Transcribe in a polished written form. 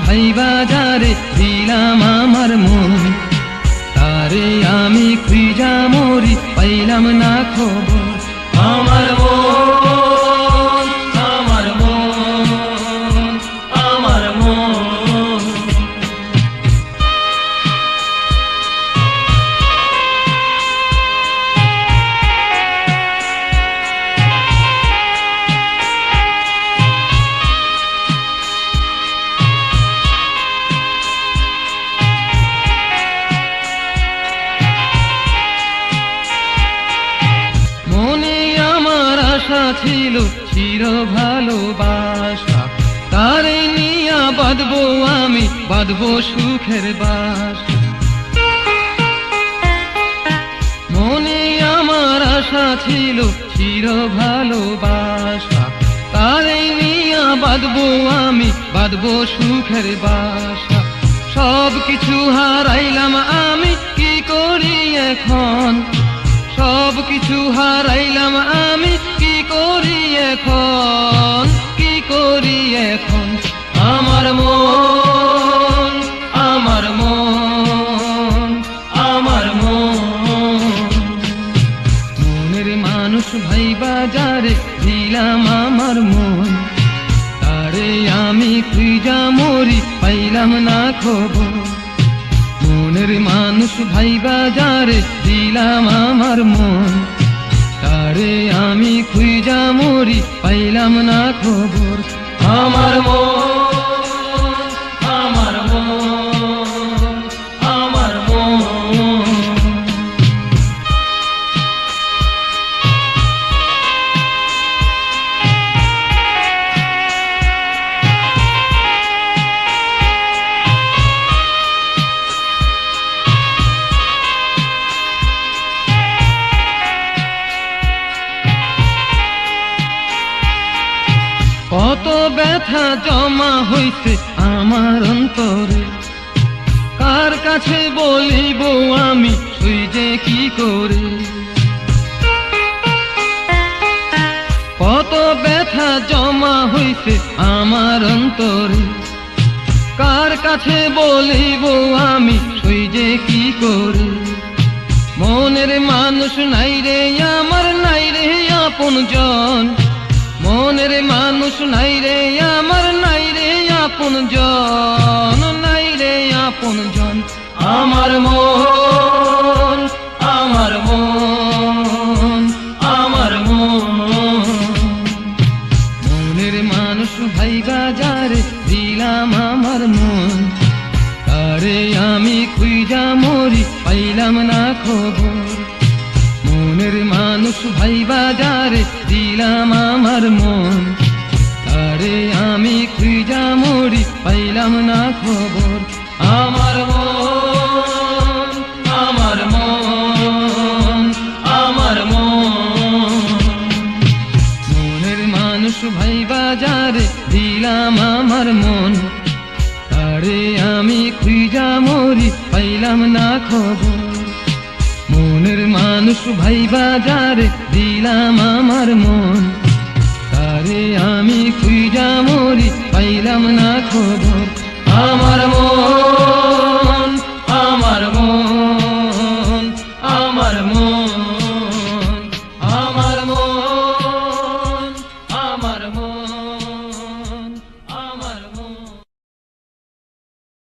ভাই বাজারে দিলাম আমার মন, তারে আমি খুঁজা মরি পাইলাম না খবর। আমার মন, আমার মন, আমার মন। মনে আমার আশা ছিল চির ভালোবাসা, তারে নিয়া বাঁধবো আমি, বাঁধবো সুখের বাসা। মনে আমার আশা ছিল চির ভালোবাসা, তারে নিয়া বাঁধবো আমি, বাঁধবো সুখের বাসা। সব কিছু হারাইলাম আমি, কি করি এখন? সব কিছু হারাইলাম আমি, কি করি এখন? কি করি এখন? আমার মন, আমার মন, আমার মন। মনের মানুষ ভাই বাজারে দিলাম আমার মন, তারে আমি খুঁজা মরি পাইলাম না খবর। মনের মানুষ ভাই বাজারে দিলাম আমার মন, তারে আমি খুঁজা মরি পাইলাম না খবর। আমার মন, আমার মন, আমার মন। কত ব্যথা জমা হইছে আমার অন্তরে, কার কাছে বলিব আমি সুইজে কি করে? কত ব্যথা জমা হইছে আমার অন্তরে, কার কাছে বলিব আমি সুইজে কি করে? মনের মানুষ নাই রে আমার, নাই রে আপন জন। মনের মানুষ নাই রে আমার, নাই রে আপন জন, নাই রে আপন জন। আমার মন, আমার মন, আমার মন। মনের মানুষ ভাই বাজারে দিলাম আমার মন, তারে আমি খুঁজা মরি পাইলাম না খবর। মনের মানুষ ভাই বাজারে দিলাম আমার মন, তারে আমি খুঁজা মরি পাইলাম না খবর। আমার মন, আমার মন, আমার মন। মনের মানুষ ভাই বাজারে দিলাম আমার মন, তারে আমি খুঁজা মরি পাইলাম না খবর। মনের মানুষ ভাই বাজারে দিলাম আমার মন, তারে আমি খুঁজা মরি পাইলাম না খবর। আমার মন।